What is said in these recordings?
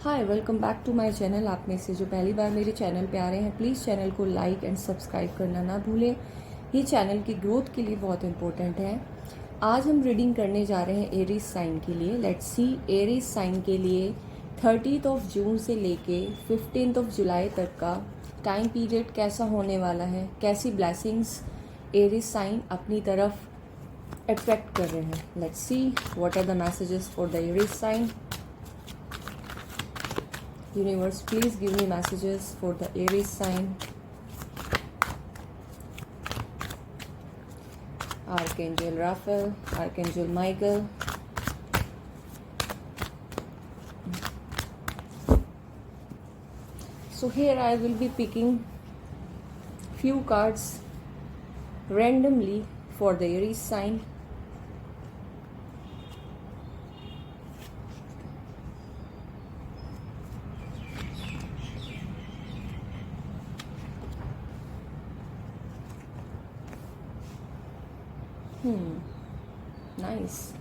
Hi welcome back to my channel. आप में से जो पहली बार मेरे चैनल पे आ रहे हैं, प्लीज़ चैनल को लाइक एंड सब्सक्राइब करना ना भूलें। ये चैनल की ग्रोथ के लिए बहुत इंपॉर्टेंट है। आज हम रीडिंग करने जा रहे हैं एरीज साइन के लिए। लेट्स सी एरीज साइन के लिए 30 जून से लेके 15 जुलाई तक का टाइम पीरियड कैसा होने वाला है, कैसी ब्लेसिंग्स एरीज साइन अपनी तरफ अट्रैक्ट कर रहे हैं। Let's see what are the messages for the Aries sign. Universe, please give me messages for the Aries sign. Archangel Raphael, Archangel Michael. So here I will be picking few cards randomly for the Aries sign. Nice.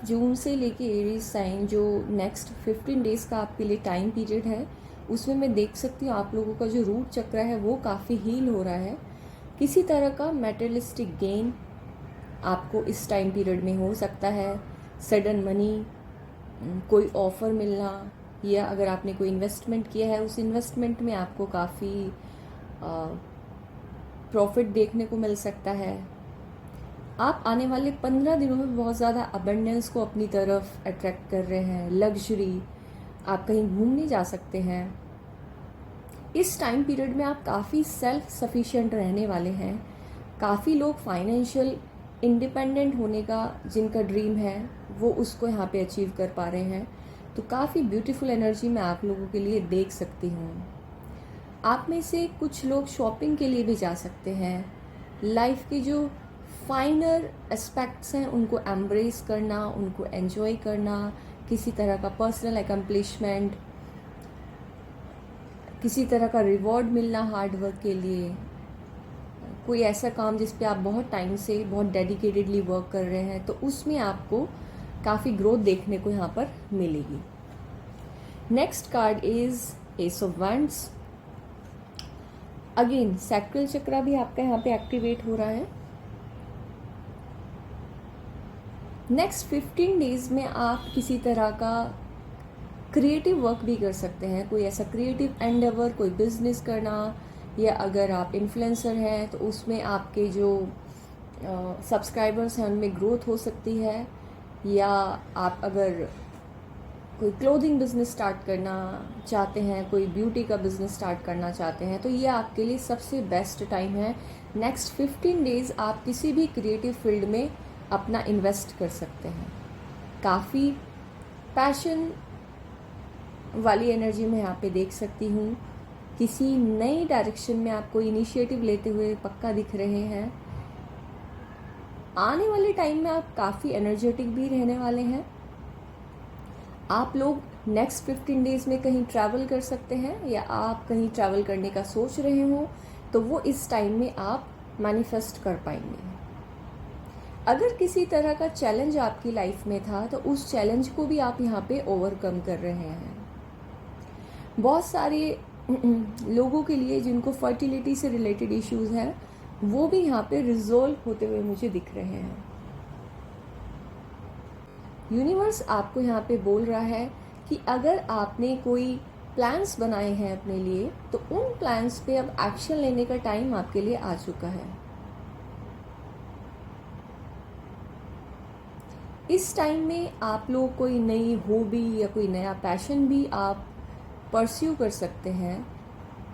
जून से लेके Aries sign जो next 15 days का आपके लिए time period है, उसमें मैं देख सकती हूँ आप लोगों का जो रूट चक्र है वो काफ़ी हील हो रहा है। किसी तरह का मेटेरियलिस्टिक गेन आपको इस टाइम पीरियड में हो सकता है। सडन मनी, कोई ऑफ़र मिलना, या अगर आपने कोई इन्वेस्टमेंट किया है उस इन्वेस्टमेंट में आपको काफ़ी प्रॉफिट देखने को मिल सकता है। आप आने वाले 15 दिनों में बहुत ज़्यादा अबंडेंस को अपनी तरफ अट्रैक्ट कर रहे हैं। लग्जरी, आप कहीं घूमने जा सकते हैं। इस टाइम पीरियड में आप काफ़ी सेल्फ सफिशिएंट रहने वाले हैं। काफ़ी लोग फाइनेंशियल इंडिपेंडेंट होने का जिनका ड्रीम है वो उसको यहाँ पे अचीव कर पा रहे हैं। तो काफ़ी ब्यूटीफुल एनर्जी मैं आप लोगों के लिए देख सकती हूँ। आप में से कुछ लोग शॉपिंग के लिए भी जा सकते हैं। लाइफ की जो फाइनर एस्पेक्ट्स हैं उनको एम्ब्रेस करना, उनको एंजॉय करना, किसी तरह का पर्सनल अकम्पलिशमेंट, किसी तरह का रिवॉर्ड मिलना हार्ड वर्क के लिए, कोई ऐसा काम जिस पे आप बहुत टाइम से बहुत डेडिकेटेडली वर्क कर रहे हैं, तो उसमें आपको काफ़ी ग्रोथ देखने को यहाँ पर मिलेगी। Next card is ace of wands. Again sacral chakra भी आपका यहाँ पे एक्टिवेट हो रहा है। नेक्स्ट 15 डेज में आप किसी तरह का क्रिएटिव वर्क भी कर सकते हैं। कोई ऐसा क्रिएटिव एंडेवर, कोई बिजनेस करना, या अगर आप इन्फ्लुएंसर हैं तो उसमें आपके जो सब्सक्राइबर्स हैं उनमें ग्रोथ हो सकती है। या आप अगर कोई क्लोथिंग बिजनेस स्टार्ट करना चाहते हैं, कोई ब्यूटी का बिजनेस स्टार्ट करना चाहते हैं, तो ये आपके लिए सबसे बेस्ट टाइम है। नेक्स्ट 15 डेज आप किसी भी क्रिएटिव फील्ड में अपना इन्वेस्ट कर सकते हैं। काफ़ी पैशन वाली एनर्जी मैं यहाँ पे देख सकती हूँ। किसी नई डायरेक्शन में आप कोई इनिशिएटिव लेते हुए पक्का दिख रहे हैं। आने वाले टाइम में आप काफ़ी एनर्जेटिक भी रहने वाले हैं। आप लोग नेक्स्ट 15 डेज में कहीं ट्रैवल कर सकते हैं, या आप कहीं ट्रैवल करने का सोच रहे हो तो वो इस टाइम में आप मैनिफेस्ट कर पाएंगे। अगर किसी तरह का चैलेंज आपकी लाइफ में था तो उस चैलेंज को भी आप यहाँ पे ओवरकम कर रहे हैं। बहुत सारे लोगों के लिए जिनको फर्टिलिटी से रिलेटेड इश्यूज हैं वो भी यहाँ पे रिजोल्व होते हुए मुझे दिख रहे हैं। यूनिवर्स आपको यहाँ पे बोल रहा है कि अगर आपने कोई प्लान्स बनाए हैं अपने लिए तो उन प्लान्स पे अब एक्शन लेने का टाइम आपके लिए आ चुका है। इस टाइम में आप लोग कोई नई हॉबी या कोई नया पैशन भी आप परस्यू कर सकते हैं।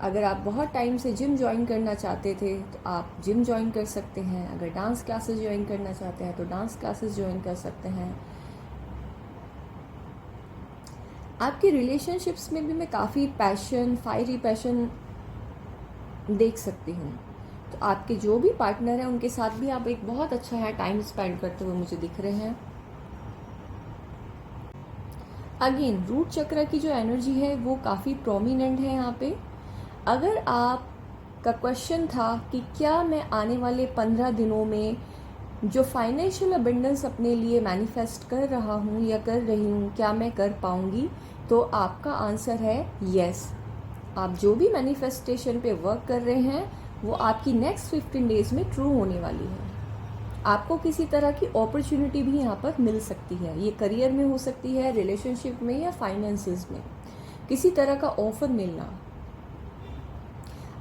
अगर आप बहुत टाइम से जिम ज्वाइन करना चाहते थे तो आप जिम ज्वाइन कर सकते हैं। अगर डांस क्लासेस ज्वाइन करना चाहते हैं तो डांस क्लासेस ज्वाइन कर सकते हैं। आपकी रिलेशनशिप्स में भी मैं काफ़ी पैशन, फायरी पैशन देख सकती हूँ। तो आपके जो भी पार्टनर हैं उनके साथ भी आप एक बहुत अच्छा है टाइम स्पेंड करते हुए मुझे दिख रहे हैं। अगेन रूट चक्र की जो एनर्जी है वो काफ़ी प्रोमिनेंट है यहाँ पे। अगर आप का क्वेश्चन था कि क्या मैं आने वाले 15 दिनों में जो फाइनेंशियल अबंडेंस अपने लिए मैनिफेस्ट कर रहा हूँ या कर रही हूँ, क्या मैं कर पाऊँगी, तो आपका आंसर है यस। आप जो भी मैनिफेस्टेशन पे वर्क कर रहे हैं वो आपकी नेक्स्ट 15 डेज में ट्रू होने वाली है। आपको किसी तरह की अपॉर्चुनिटी भी यहाँ पर मिल सकती है। ये करियर में हो सकती है, रिलेशनशिप में या फाइनेंसेस में किसी तरह का ऑफर मिलना।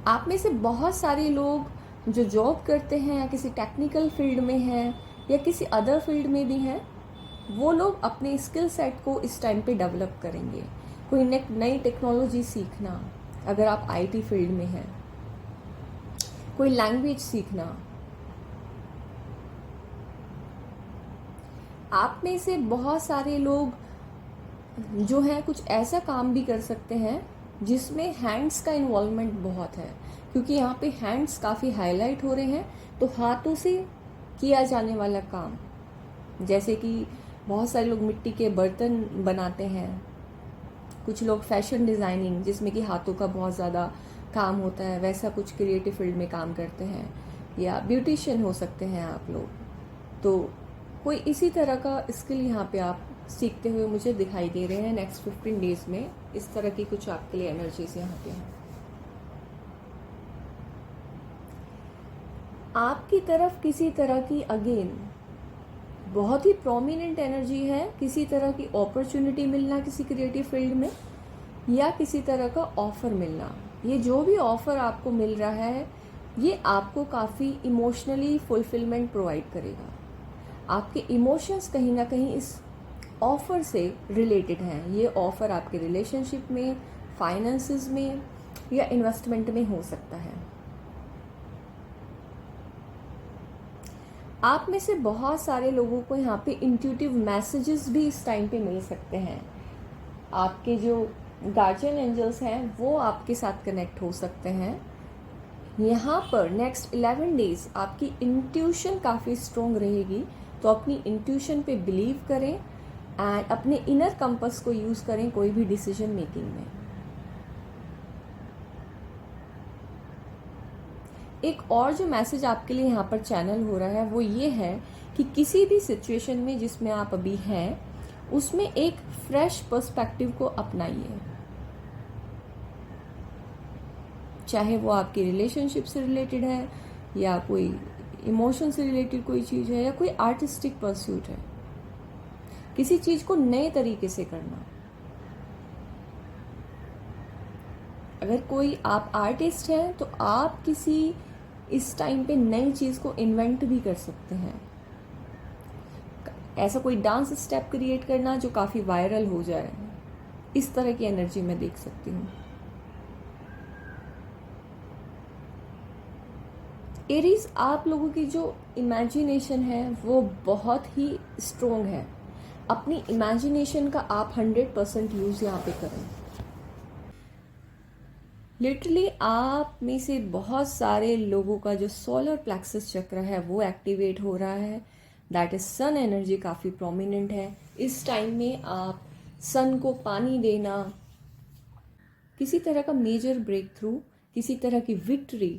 आप में से बहुत सारे लोग जो जॉब करते हैं या किसी टेक्निकल फील्ड में हैं या किसी अदर फील्ड में भी हैं, वो लोग अपने स्किल सेट को इस टाइम पे डेवलप करेंगे। कोई नई टेक्नोलॉजी सीखना, अगर आप आईटी फील्ड में हैं, कोई लैंग्वेज सीखना। आप में से बहुत सारे लोग जो हैं कुछ ऐसा काम भी कर सकते हैं जिसमें हैंड्स का इन्वॉल्वमेंट बहुत है, क्योंकि यहाँ पे हैंड्स काफ़ी हाईलाइट हो रहे हैं। तो हाथों से किया जाने वाला काम, जैसे कि बहुत सारे लोग मिट्टी के बर्तन बनाते हैं, कुछ लोग फैशन डिज़ाइनिंग जिसमें कि हाथों का बहुत ज़्यादा काम होता है, वैसा कुछ क्रिएटिव फील्ड में काम करते हैं, या ब्यूटिशियन हो सकते हैं आप लोग। तो कोई इसी तरह का स्किल यहाँ पे आप सीखते हुए मुझे दिखाई दे रहे हैं नेक्स्ट 15 डेज में। इस तरह की कुछ आपके लिए एनर्जीज यहाँ पे हैं। आपकी तरफ किसी तरह की अगेन बहुत ही प्रोमिनेंट एनर्जी है, किसी तरह की अपॉर्चुनिटी मिलना किसी क्रिएटिव फील्ड में, या किसी तरह का ऑफर मिलना। ये जो भी ऑफर आपको मिल रहा है ये आपको काफ़ी इमोशनली फुलफिलमेंट प्रोवाइड करेगा। आपके इमोशंस कहीं ना कहीं इस ऑफ़र से रिलेटेड हैं। ये ऑफ़र आपके रिलेशनशिप में, फाइनेंसेस में या इन्वेस्टमेंट में हो सकता है। आप में से बहुत सारे लोगों को यहाँ पे इंट्यूटिव मैसेजेस भी इस टाइम पे मिल सकते हैं। आपके जो गार्जियन एंजल्स हैं वो आपके साथ कनेक्ट हो सकते हैं। यहाँ पर नेक्स्ट 11 डेज आपकी इंट्यूशन काफ़ी स्ट्रोंग रहेगी, तो अपनी इंट्यूशन पे बिलीव करें एंड अपने इनर कंपस को यूज़ करें कोई भी डिसीजन मेकिंग में। एक और जो मैसेज आपके लिए यहाँ पर चैनल हो रहा है वो ये है कि किसी भी सिचुएशन में जिसमें आप अभी हैं उसमें एक फ्रेश पर्सपेक्टिव को अपनाइए। चाहे वो आपकी रिलेशनशिप से रिलेटेड है या कोई इमोशन से रिलेटेड कोई चीज़ है या कोई आर्टिस्टिक परस्यूट है, किसी चीज़ को नए तरीके से करना। अगर कोई आप आर्टिस्ट हैं तो आप किसी इस टाइम पे नई चीज़ को इन्वेंट भी कर सकते हैं। ऐसा कोई डांस स्टेप क्रिएट करना जो काफ़ी वायरल हो जाए, इस तरह की एनर्जी मैं देख सकती हूँ। एरीज, आप लोगों की जो इमेजिनेशन है वो बहुत ही स्ट्रोंग है। अपनी इमेजिनेशन का आप 100% यूज़ यहाँ पे करें। लिटरली आप में से बहुत सारे लोगों का जो सोलर प्लेक्सस चक्र है वो एक्टिवेट हो रहा है। दैट इज सन एनर्जी काफ़ी प्रोमिनेंट है। इस टाइम में आप सन को पानी देना, किसी तरह का मेजर ब्रेक थ्रू, किसी तरह की विक्ट्री,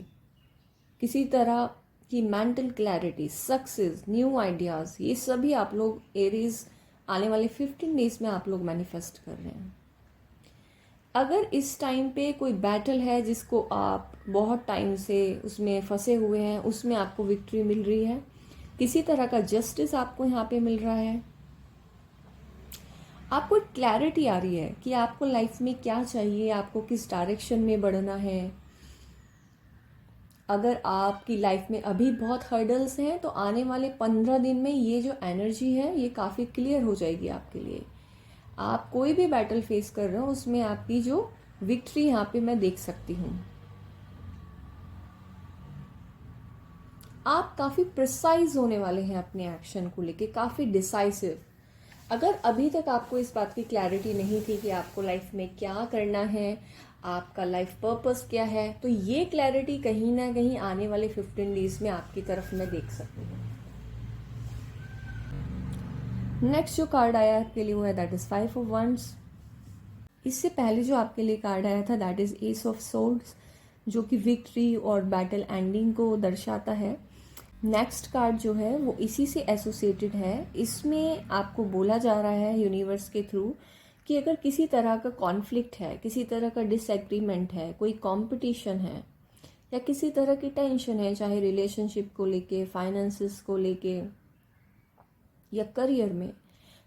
किसी तरह की mental clarity, success, new ideas, ये सभी आप लोग एरीज आने वाले 15 डेज में आप लोग मैनिफेस्ट कर रहे हैं। अगर इस टाइम पे कोई बैटल है जिसको आप बहुत टाइम से उसमें फंसे हुए हैं, उसमें आपको विक्ट्री मिल रही है, किसी तरह का जस्टिस आपको यहाँ पे मिल रहा है, आपको क्लैरिटी आ रही है कि आपको लाइफ में क्या चाहिए, आपको किस डायरेक्शन में बढ़ना है। अगर आपकी लाइफ में अभी बहुत हर्डल्स हैं तो आने वाले 15 दिन में ये जो एनर्जी है ये काफ़ी क्लियर हो जाएगी आपके लिए। आप कोई भी बैटल फेस कर रहे हो उसमें आपकी जो विक्ट्री यहाँ पे मैं देख सकती हूँ। आप काफ़ी प्रिसाइज होने वाले हैं अपने एक्शन को लेके, काफ़ी डिसाइसिव। अगर अभी तक आपको इस बात की क्लैरिटी नहीं थी कि आपको लाइफ में क्या करना है, आपका लाइफ पर्पस क्या है। तो ये क्लैरिटी कहीं ना कहीं आने वाले 15 डेज में आपकी तरफ मैं देख सकती हूँ। नेक्स्ट जो कार्ड आया आपके लिए वो है दैट इज 5 ऑफ वंड्स। इससे पहले जो आपके लिए कार्ड आया था that is ace of swords, जो कि विक्ट्री और बैटल एंडिंग को दर्शाता है। नेक्स्ट कार्ड जो है वो इसी से एसोसिएटेड है। इसमें आपको बोला जा रहा है यूनिवर्स के थ्रू कि अगर किसी तरह का कॉन्फ्लिक्ट है, किसी तरह का डिसएग्रीमेंट है, कोई कंपटीशन है या किसी तरह की टेंशन है, चाहे रिलेशनशिप को लेके, फाइनेंसेस को लेके या करियर में,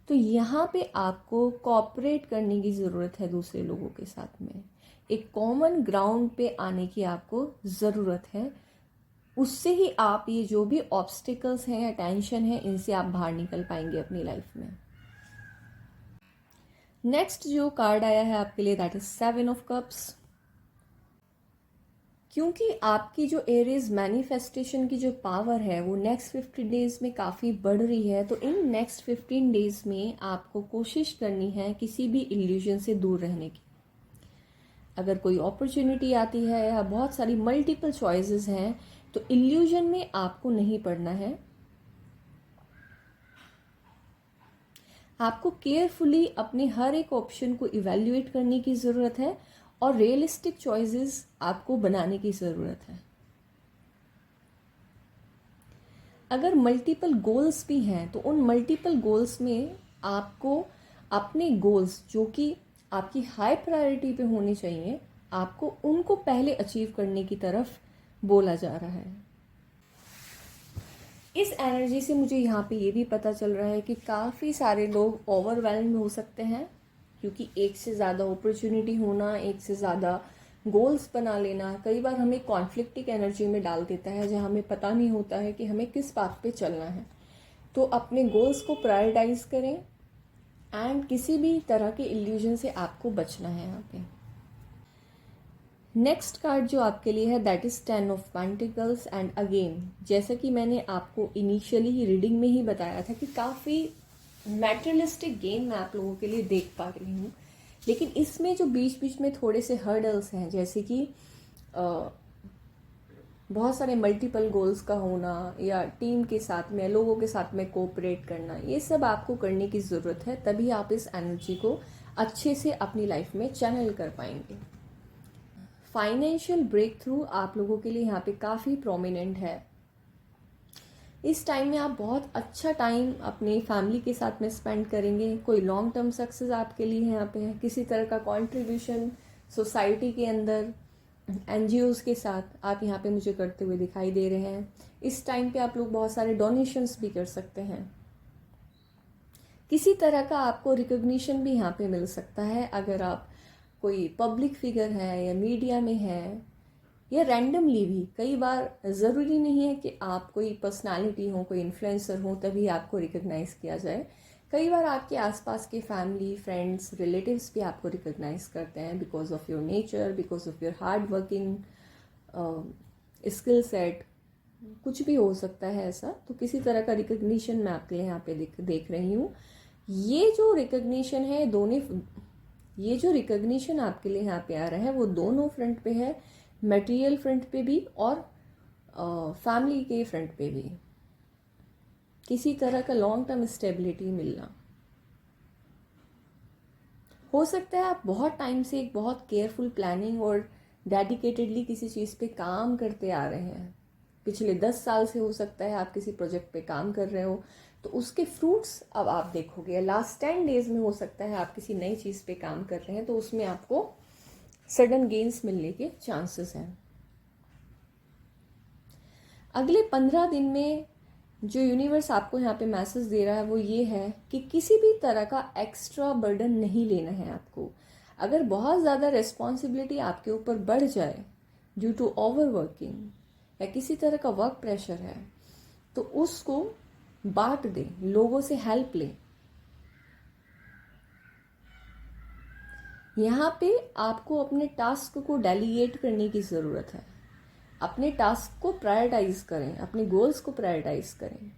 तो यहाँ पे आपको कोऑपरेट करने की ज़रूरत है दूसरे लोगों के साथ में। एक कॉमन ग्राउंड पे आने की आपको ज़रूरत है। उससे ही आप ये जो भी ऑब्स्टिकल्स हैं या टेंशन है, इनसे आप बाहर निकल पाएंगे अपनी लाइफ में। नेक्स्ट जो कार्ड आया है आपके लिए दैट इज 7 ऑफ कप्स। क्योंकि आपकी जो एरीज मैनिफेस्टेशन की जो पावर है वो नेक्स्ट 50 डेज में काफ़ी बढ़ रही है, तो इन नेक्स्ट 15 डेज में आपको कोशिश करनी है किसी भी इल्यूजन से दूर रहने की। अगर कोई अपॉर्चुनिटी आती है या बहुत सारी मल्टीपल चॉइसेस हैं, तो इल्यूजन में आपको नहीं पड़ना है। आपको केयरफुली अपने हर एक ऑप्शन को इवैल्यूएट करने की ज़रूरत है और रियलिस्टिक चॉइसेस आपको बनाने की ज़रूरत है। अगर मल्टीपल गोल्स भी हैं तो उन मल्टीपल गोल्स में आपको अपने गोल्स जो कि आपकी हाई प्रायोरिटी पे होने चाहिए, आपको उनको पहले अचीव करने की तरफ बोला जा रहा है। इस एनर्जी से मुझे यहाँ पे ये भी पता चल रहा है कि काफ़ी सारे लोग ओवरवेल्म्ड हो सकते हैं, क्योंकि एक से ज़्यादा अपॉर्चुनिटी होना, एक से ज़्यादा गोल्स बना लेना कई बार हमें कॉन्फ्लिक्टिक एनर्जी में डाल देता है, जहाँ हमें पता नहीं होता है कि हमें किस पाथ पे चलना है। तो अपने गोल्स को प्रायोरिटाइज करें एंड किसी भी तरह के इल्यूजन से आपको बचना है यहाँ पे। नेक्स्ट कार्ड जो आपके लिए है that is 10 of pentacles. And again जैसा कि मैंने आपको इनिशियली ही रीडिंग में ही बताया था कि काफ़ी मैटेरियलिस्टिक गेम मैं आप लोगों के लिए देख पा रही हूँ, लेकिन इसमें जो बीच बीच में थोड़े से हर्डल्स हैं, जैसे कि बहुत सारे मल्टीपल गोल्स का होना या टीम के साथ में, लोगों के साथ में कोऑपरेट करना, ये सब आपको करने की ज़रूरत है, तभी आप इस एनर्जी को अच्छे से अपनी लाइफ में चैनल कर पाएंगे। फाइनेंशियल ब्रेक थ्रू आप लोगों के लिए यहाँ पे काफ़ी प्रोमिनेंट है। इस टाइम में आप बहुत अच्छा टाइम अपने फैमिली के साथ में स्पेंड करेंगे। कोई लॉन्ग टर्म सक्सेस आपके लिए यहाँ पे है, किसी तरह का कंट्रीब्यूशन सोसाइटी के अंदर एनजीओज के साथ आप यहाँ पे मुझे करते हुए दिखाई दे रहे हैं। इस टाइम पे आप लोग बहुत सारे डोनेशंस भी कर सकते हैं। किसी तरह का आपको रिकॉग्निशन भी यहाँ पे मिल सकता है, अगर आप कोई पब्लिक फिगर है या मीडिया में है या रैंडमली भी। कई बार ज़रूरी नहीं है कि आप कोई पर्सनालिटी हो, कोई इन्फ्लुएंसर हो तभी आपको रिकॉग्नाइज किया जाए। कई बार आपके आसपास के फैमिली, फ्रेंड्स, रिलेटिव्स भी आपको रिकॉग्नाइज करते हैं because of your nature, because of your hard working skill set, कुछ भी हो सकता है ऐसा। तो किसी तरह का रिकॉग्निशन मैं आपके लिए यहाँ पे देख रही हूँ। ये जो रिकॉग्निशन है ये जो रिकॉग्निशन आपके लिए यहाँ पे आ रहा है वो दोनों फ्रंट पे है, मटेरियल फ्रंट पे भी और फैमिली के फ्रंट पे भी। किसी तरह का लॉन्ग टर्म स्टेबिलिटी मिलना हो सकता है। आप बहुत टाइम से एक बहुत केयरफुल प्लानिंग और डेडिकेटेडली किसी चीज़ पे काम करते आ रहे हैं, पिछले 10 साल से हो सकता है आप किसी प्रोजेक्ट पे काम कर रहे हो, तो उसके फ्रूट्स अब आप देखोगे। लास्ट 10 डेज में हो सकता है आप किसी नई चीज़ पे काम कर रहे हैं, तो उसमें आपको सडन गेन्स मिलने के चांसेस हैं। अगले 15 दिन में जो यूनिवर्स आपको यहाँ पे मैसेज दे रहा है वो ये है कि किसी भी तरह का एक्स्ट्रा बर्डन नहीं लेना है आपको। अगर बहुत ज़्यादा रिस्पॉन्सिबिलिटी आपके ऊपर बढ़ जाए ड्यू टू ओवर वर्किंग या किसी तरह का वर्क प्रेशर है, तो उसको बांट दें, लोगों से हेल्प लें। यहाँ पे आपको अपने टास्क को डेलीगेट करने की ज़रूरत है। अपने टास्क को प्रायोरिटाइज करें, अपने गोल्स को प्रायोरिटाइज करें।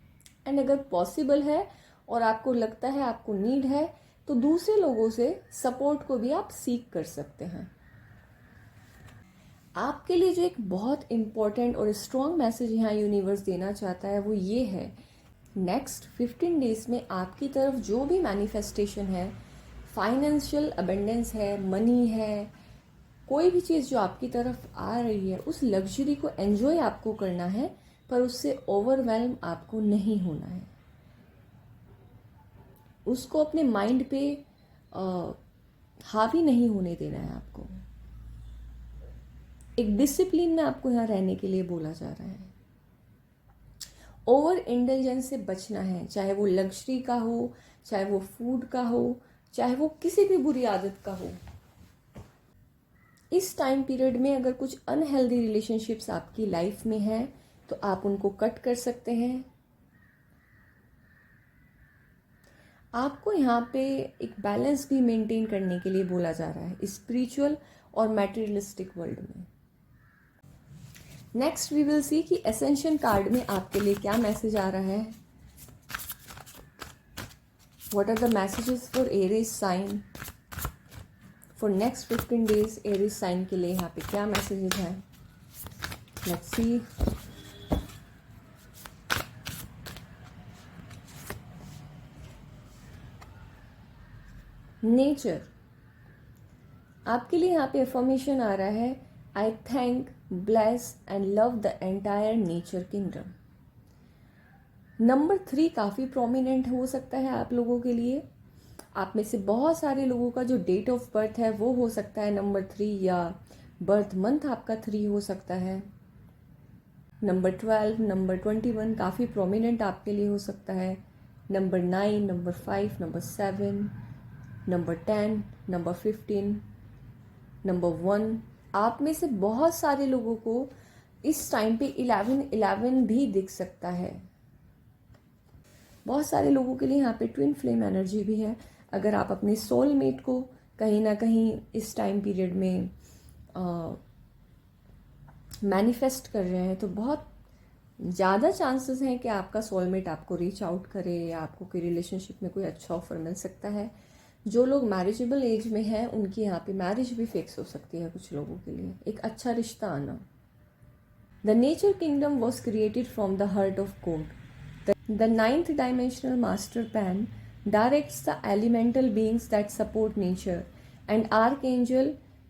एंड अगर पॉसिबल है और आपको लगता है, आपको नीड है, तो दूसरे लोगों से सपोर्ट को भी आप सीख कर सकते हैं। आपके लिए जो एक बहुत इम्पोर्टेंट और स्ट्रॉन्ग मैसेज यहाँ यूनिवर्स देना चाहता है वो ये है, नेक्स्ट 15 डेज में आपकी तरफ जो भी मैनिफेस्टेशन है, फाइनेंशियल अबंडेंस है, मनी है, कोई भी चीज़ जो आपकी तरफ आ रही है, उस लग्जरी को एंजॉय आपको करना है, पर उससे ओवरवेल्म आपको नहीं होना है। उसको अपने माइंड पे हावी नहीं होने देना है आपको। एक डिसिप्लिन में आपको यहाँ रहने के लिए बोला जा रहा है। ओवर इंटेलिजेंस से बचना है, चाहे वो लग्जरी का हो, चाहे वो फूड का हो, चाहे वो किसी भी बुरी आदत का हो। इस टाइम पीरियड में अगर कुछ अनहेल्दी रिलेशनशिप्स आपकी लाइफ में हैं तो आप उनको कट कर सकते हैं। आपको यहाँ पे एक बैलेंस भी मेंटेन करने के लिए बोला जा रहा है स्पिरिचुअल और मैटेरियलिस्टिक वर्ल्ड में। नेक्स्ट वी विल सी कि एसेंशन कार्ड में आपके लिए क्या मैसेज आ रहा है। What are the messages for Aries sign for next 15 days. Aries sign के लिए यहाँ पे क्या मैसेजेस हैं, लेट्स सी। नेचर, आपके लिए यहाँ पे अफर्मेशन आ रहा है, आई thank, bless and love the entire nature kingdom. Number 3 काफ़ी प्रोमिनेंट हो सकता है आप लोगों के लिए। आप में से बहुत सारे लोगों का जो डेट ऑफ बर्थ है वो हो सकता है नंबर 3, या बर्थ मंथ आपका 3 हो सकता है। नंबर 12, नंबर 21 काफ़ी प्रोमिनेंट आपके लिए हो सकता है। Number 9, number 5, number 7, number 10, number 15, number 1। आप में से बहुत सारे लोगों को इस टाइम पे 11 भी दिख सकता है। बहुत सारे लोगों के लिए यहाँ पे ट्विन फ्लेम एनर्जी भी है। अगर आप अपने सोलमेट को कहीं ना कहीं इस टाइम पीरियड में मैनिफेस्ट कर रहे हैं तो बहुत ज़्यादा चांसेस हैं कि आपका सोलमेट आपको रीच आउट करे या आपको कोई रिलेशनशिप में कोई अच्छा ऑफर मिल सकता है। जो लोग मैरिजेबल एज में हैं उनकी यहाँ पे मैरिज भी फिक्स हो सकती है कुछ लोगों के लिए, एक अच्छा रिश्ता आना। The nature kingdom was created from the heart of God. The ninth dimensional master plan directs the elemental beings that support nature, and Archangel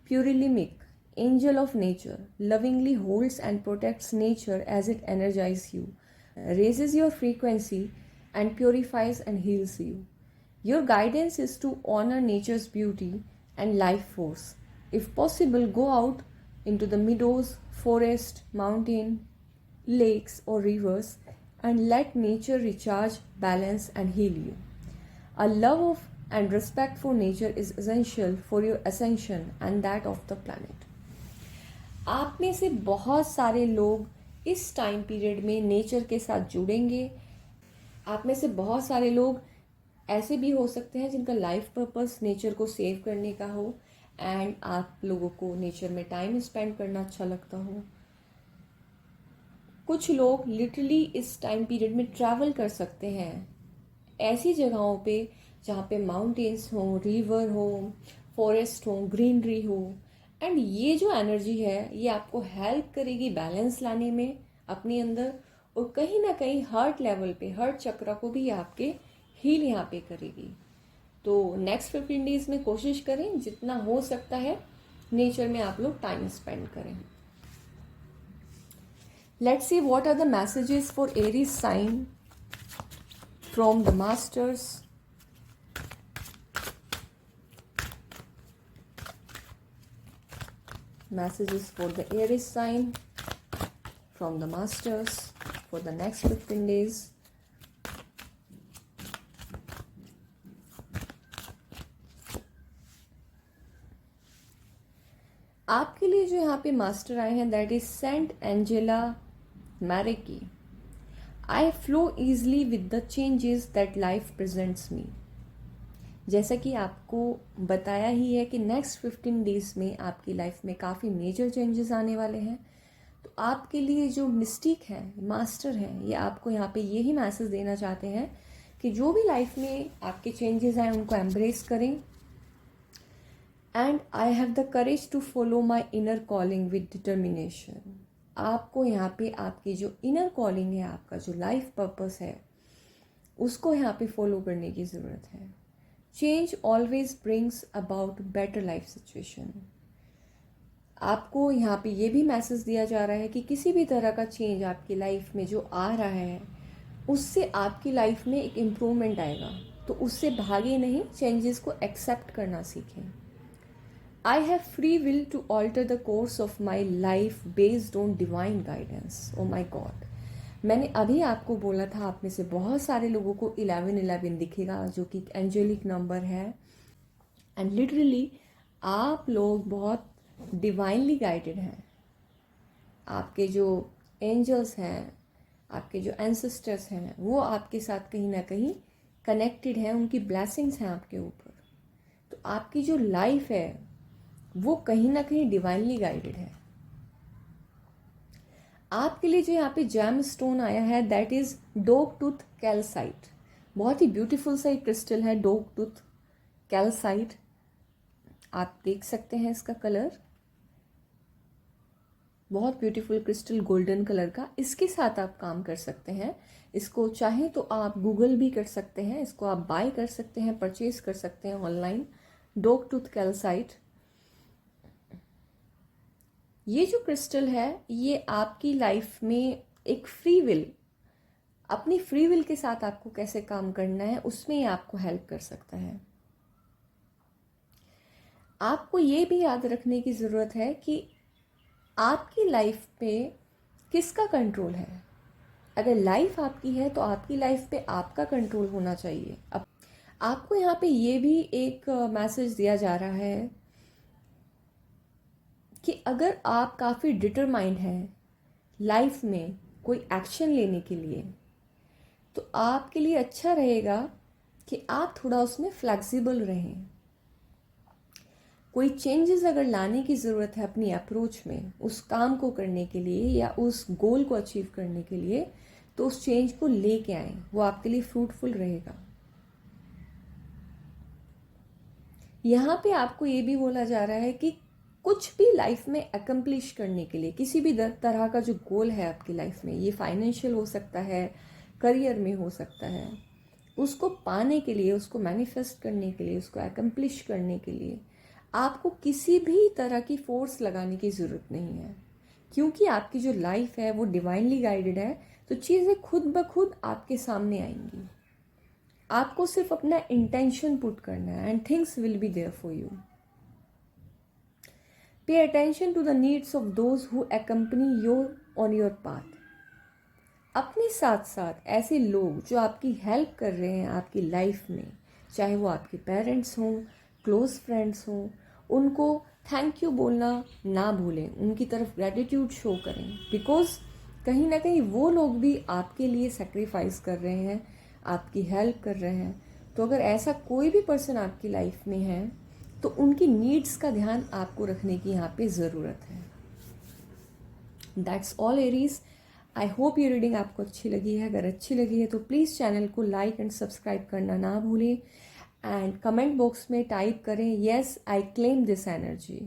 Purilimic, angel of nature, lovingly holds and protects nature as it energizes you, raises your frequency, and purifies and heals you. Your guidance is to honor nature's beauty and life force. If possible, go out into the meadows, forest, mountain, lakes, or rivers and let nature recharge, balance, and heal you. A love of and respect for nature is essential for your ascension and that of the planet. आप में से बहुत सारे लोग इस time period में nature के साथ जुड़ेंगे। आप में से बहुत सारे लोग ऐसे भी हो सकते हैं जिनका लाइफ पर्पस नेचर को सेव करने का हो, एंड आप लोगों को नेचर में टाइम स्पेंड करना अच्छा लगता हो। कुछ लोग लिटरली इस टाइम पीरियड में ट्रैवल कर सकते हैं ऐसी जगहों पे जहाँ पे माउंटेन्स हो, रिवर हो, फॉरेस्ट हो, ग्रीनरी हो। एंड ये जो एनर्जी है ये आपको हेल्प करेगी बैलेंस लाने में अपने अंदर, और कहीं ना कहीं हार्ट लेवल पे, हार्ट चक्रा को भी आपके हील यहाँ पे करेगी। तो नेक्स्ट 15 डेज में कोशिश करें जितना हो सकता है नेचर में आप लोग टाइम स्पेंड करें। Let's see what are the messages for Aries sign from the masters. Messages for the Aries sign from the masters for the next 15 days. आपके लिए जो यहाँ पे मास्टर आए हैं that is Saint Angela Merici. I flow easily with the changes that life presents me. जैसा कि आपको बताया ही है कि नेक्स्ट 15 डेज में आपकी लाइफ में काफ़ी मेजर चेंजेस आने वाले हैं। तो आपके लिए जो मिस्टिक है, मास्टर हैं, ये आपको यहाँ पे यही मैसेज देना चाहते हैं कि जो भी लाइफ में आपके चेंजेस आए उनको एम्ब्रेस करें, and I have the courage to follow my inner calling with determination. आपको यहाँ पे आपकी जो इनर कॉलिंग है, आपका जो लाइफ पर्पस है, उसको यहाँ पे फॉलो करने की ज़रूरत है। Change always brings about better life situation. आपको यहाँ पे ये भी मैसेज दिया जा रहा है कि किसी भी तरह का चेंज आपकी लाइफ में जो आ रहा है, उससे आपकी लाइफ में एक इम्प्रूवमेंट आएगा। तो उससे भागे नहीं, चेंजेस को एक्सेप्ट करना सीखें। I have free will to alter the course of my life based on divine guidance. Oh my God, मैंने अभी आपको बोला था, आप में से बहुत सारे लोगों को 1111 दिखेगा, जो कि एंजेलिक नंबर है। एंड लिटरली आप लोग बहुत डिवाइनली गाइडेड हैं। आपके जो एंजल्स हैं, आपके जो एंसेस्टर्स हैं, वो आपके साथ कहीं ना कहीं कनेक्टेड हैं, उनकी ब्लेसिंग्स हैं आपके ऊपर। तो आपकी जो लाइफ है वो कहीं ना कहीं डिवाइनली गाइडेड है। आपके लिए जो यहाँ पे जैम स्टोन आया है, that is dog tooth calcite. बहुत ही ब्यूटीफुल सा एक क्रिस्टल है, डॉग टूथ कैल्साइट। आप देख सकते हैं इसका कलर, बहुत ब्यूटीफुल क्रिस्टल गोल्डन कलर का। इसके साथ आप काम कर सकते हैं। इसको चाहे तो आप गूगल भी कर सकते हैं, इसको आप बाय कर सकते हैं, परचेज कर सकते हैं ऑनलाइन। डॉग टूथ कैल्साइट, ये जो क्रिस्टल है, ये आपकी लाइफ में एक फ्री विल, अपनी फ्री विल के साथ आपको कैसे काम करना है, उसमें ये आपको हेल्प कर सकता है। आपको ये भी याद रखने की ज़रूरत है कि आपकी लाइफ पे किसका कंट्रोल है। अगर लाइफ आपकी है तो आपकी लाइफ पे आपका कंट्रोल होना चाहिए। अब आपको यहाँ पे ये भी एक मैसेज दिया जा रहा है कि अगर आप काफ़ी डिटरमाइंड हैं लाइफ में कोई एक्शन लेने के लिए, तो आपके लिए अच्छा रहेगा कि आप थोड़ा उसमें फ्लेक्सिबल रहें। कोई चेंजेस अगर लाने की ज़रूरत है अपनी अप्रोच में, उस काम को करने के लिए या उस गोल को अचीव करने के लिए, तो उस चेंज को लेके आए, वो आपके लिए फ्रूटफुल रहेगा। यहाँ पे आपको ये भी बोला जा रहा है कि कुछ भी लाइफ में अकम्प्लिश करने के लिए, किसी भी तरह का जो गोल है आपकी लाइफ में, ये फाइनेंशियल हो सकता है, करियर में हो सकता है, उसको पाने के लिए, उसको मैनिफेस्ट करने के लिए, उसको अकम्प्लिश करने के लिए आपको किसी भी तरह की फोर्स लगाने की ज़रूरत नहीं है। क्योंकि आपकी जो लाइफ है वो डिवाइनली गाइडेड है, तो चीज़ें खुद ब खुद आपके सामने आएंगी। आपको सिर्फ अपना इंटेंशन पुट करना है and things will be there for you. Pay attention to the needs of those who accompany your on your path. अपने साथ साथ ऐसे लोग जो आपकी हेल्प कर रहे हैं आपकी लाइफ में, चाहे वो आपके पेरेंट्स हों, क्लोज फ्रेंड्स हों, उनको थैंक यू बोलना ना भूलें, उनकी तरफ ग्रेटिट्यूड शो करें। बिकॉज कहीं ना कहीं वो लोग भी आपके लिए सेक्रीफाइस कर रहे हैं, आपकी हेल्प कर रहे हैं। तो अगर ऐसा कोई भी पर्सन आपकी लाइफ में है, तो उनकी नीड्स का ध्यान आपको रखने की यहाँ पे ज़रूरत है। That's all Aries. I hope ये रीडिंग आपको अच्छी लगी है। अगर अच्छी लगी है तो प्लीज़ चैनल को लाइक एंड सब्सक्राइब करना ना भूलें। एंड कमेंट बॉक्स में टाइप करें yes I claim this energy.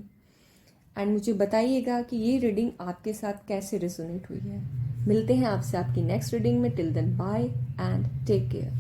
And मुझे बताइएगा कि ये रीडिंग आपके साथ कैसे रेजोनेट हुई है। मिलते हैं आपसे आपकी नेक्स्ट रीडिंग में। Till then bye and take care.